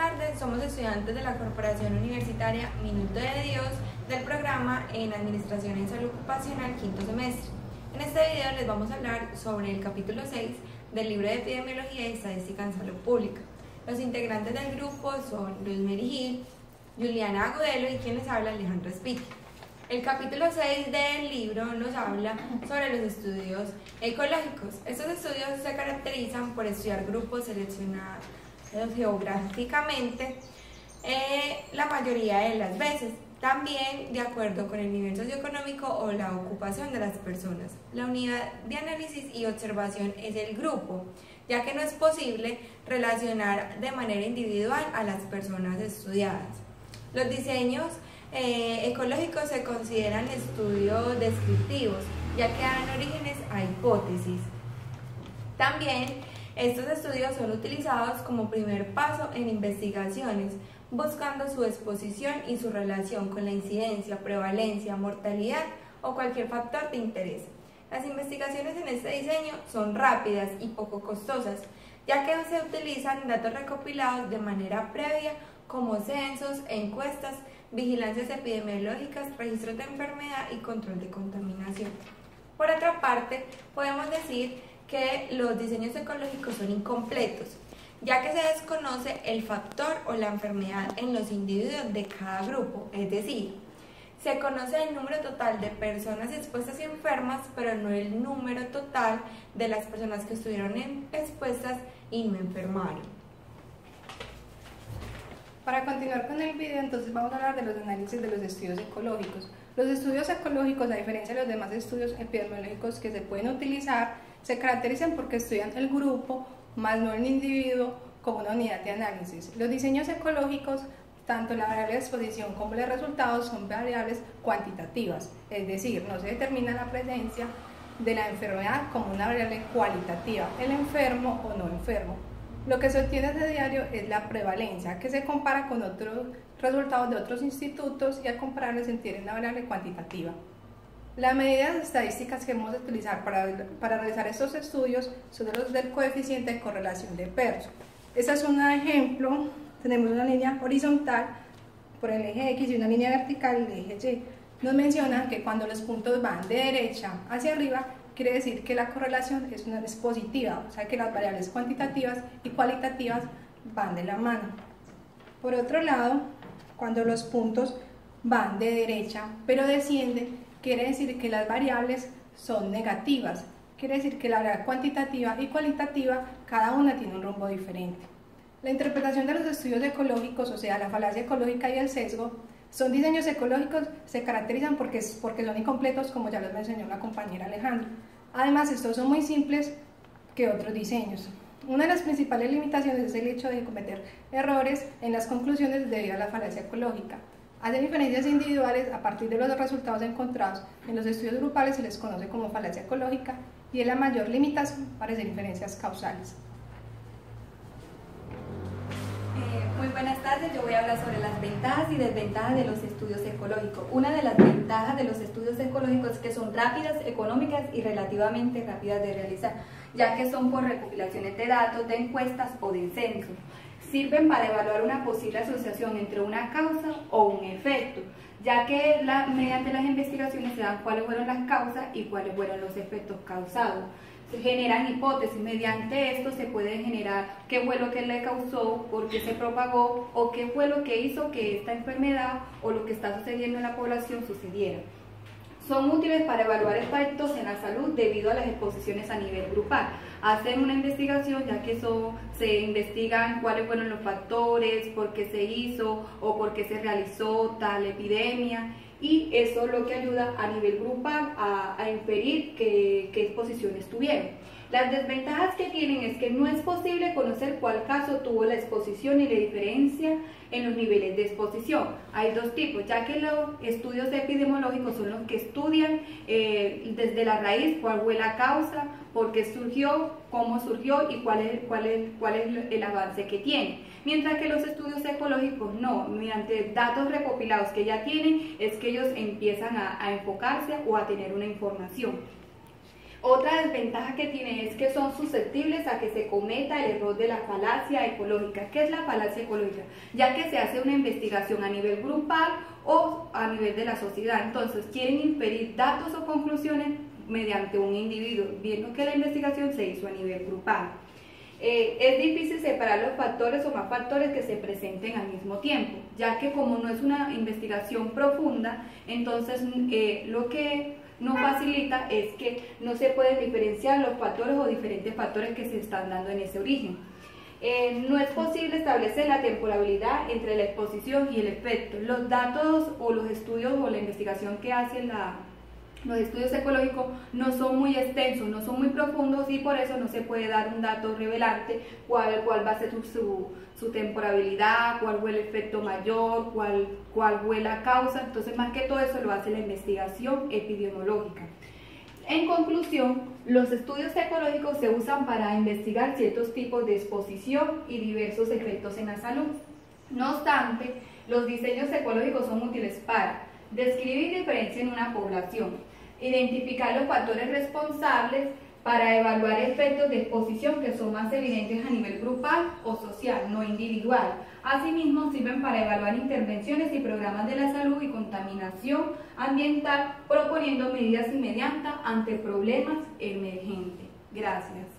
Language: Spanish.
tardes, somos estudiantes de la Corporación Universitaria Minuto de Dios del programa en Administración en Salud Ocupacional quinto semestre. En este video les vamos a hablar sobre el capítulo 6 del libro de Epidemiología y Estadística en Salud Pública. Los integrantes del grupo son Rosemary Gil, Juliana Agudelo y quien les habla, Alejandra Spiti. El capítulo 6 del libro nos habla sobre los estudios ecológicos. Estos estudios se caracterizan por estudiar grupos seleccionados geográficamente la mayoría de las veces, también de acuerdo con el nivel socioeconómico o la ocupación de las personas. La unidad de análisis y observación es el grupo, ya que no es posible relacionar de manera individual a las personas estudiadas. Los diseños ecológicos se consideran estudios descriptivos, ya que dan orígenes a hipótesis. También estos estudios son utilizados como primer paso en investigaciones, buscando su exposición y su relación con la incidencia, prevalencia, mortalidad o cualquier factor de interés. Las investigaciones en este diseño son rápidas y poco costosas, ya que se utilizan datos recopilados de manera previa como censos, encuestas, vigilancias epidemiológicas, registros de enfermedad y control de contaminación. Por otra parte, podemos decir que los diseños ecológicos son incompletos, ya que se desconoce el factor o la enfermedad en los individuos de cada grupo, es decir, se conoce el número total de personas expuestas y enfermas, pero no el número total de las personas que estuvieron expuestas y no enfermaron. Para continuar con el video, entonces vamos a hablar de los análisis de los estudios ecológicos. Los estudios ecológicos, a diferencia de los demás estudios epidemiológicos que se pueden utilizar, se caracterizan porque estudian el grupo, más no el individuo, como una unidad de análisis. Los diseños ecológicos, tanto la variable de exposición como los resultados, son variables cuantitativas, es decir, no se determina la presencia de la enfermedad como una variable cualitativa, el enfermo o no enfermo. Lo que se obtiene de diario es la prevalencia, que se compara con otros resultados de otros institutos y al compararlos se obtiene una variable cuantitativa. Las medidas estadísticas que vamos a utilizar para realizar estos estudios son los del coeficiente de correlación de Pearson. Este es un ejemplo, tenemos una línea horizontal por el eje X y una línea vertical, el eje Y. Nos mencionan que cuando los puntos van de derecha hacia arriba, quiere decir que la correlación es positiva, o sea que las variables cuantitativas y cualitativas van de la mano. Por otro lado, cuando los puntos van de derecha pero descienden, quiere decir que las variables son negativas, quiere decir que la variable cuantitativa y cualitativa cada una tiene un rumbo diferente. La interpretación de los estudios ecológicos, o sea la falacia ecológica y el sesgo, son diseños ecológicos, se caracterizan porque son incompletos, como ya los mencionó la compañera Alejandra. Además, estos son muy simples que otros diseños. Una de las principales limitaciones es el hecho de cometer errores en las conclusiones debido a la falacia ecológica. Hacer diferencias individuales a partir de los resultados encontrados en los estudios grupales se les conoce como falacia ecológica y es la mayor limitación para hacer inferencias causales. Muy buenas tardes, yo voy a hablar sobre las ventajas y desventajas de los estudios ecológicos. Una de las ventajas de los estudios ecológicos es que son rápidas, económicas y relativamente rápidas de realizar, ya que son por recopilaciones de datos, de encuestas o de censos. Sirven para evaluar una posible asociación entre una causa o un efecto, ya que mediante las investigaciones se dan cuáles fueron las causas y cuáles fueron los efectos causados. Se generan hipótesis, mediante esto se puede generar qué fue lo que le causó, por qué se propagó o qué fue lo que hizo que esta enfermedad o lo que está sucediendo en la población sucediera. Son útiles para evaluar efectos en la salud debido a las exposiciones a nivel grupal. Hacen una investigación ya que se investigan cuáles fueron los factores, por qué se hizo o por qué se realizó tal epidemia. Y eso es lo que ayuda a nivel grupal a inferir qué exposiciones tuvieron. Las desventajas que tienen es que no es posible conocer cuál caso tuvo la exposición y la diferencia en los niveles de exposición. Hay dos tipos, ya que los estudios epidemiológicos son los que estudian desde la raíz cuál fue la causa, por qué surgió, cómo surgió y cuál es el avance que tiene. Mientras que los estudios ecológicos no, mediante datos recopilados que ya tienen, es que ellos empiezan a enfocarse o a tener una información. Otra desventaja que tiene es que son susceptibles a que se cometa el error de la falacia ecológica. ¿Qué es la falacia ecológica? Ya que se hace una investigación a nivel grupal o a nivel de la sociedad. Entonces, quieren inferir datos o conclusiones mediante un individuo, viendo que la investigación se hizo a nivel grupal. Es difícil separar los factores o más factores que se presenten al mismo tiempo, ya que como no es una investigación profunda, entonces lo que no facilita es que no se pueden diferenciar los factores o diferentes factores que se están dando en ese origen. No es posible establecer la temporalidad entre la exposición y el efecto. Los datos o los estudios o la investigación que hacen los estudios ecológicos no son muy extensos, no son muy profundos y por eso no se puede dar un dato revelante cuál va a ser su temporalidad, cuál fue el efecto mayor, cuál fue la causa. Entonces, más que todo eso lo hace la investigación epidemiológica. En conclusión, los estudios ecológicos se usan para investigar ciertos tipos de exposición y diversos efectos en la salud. No obstante, los diseños ecológicos son útiles para describir diferencias en una población, identificar los factores responsables para evaluar efectos de exposición que son más evidentes a nivel grupal o social, no individual. Asimismo, sirven para evaluar intervenciones y programas de la salud y contaminación ambiental, proponiendo medidas inmediatas ante problemas emergentes. Gracias.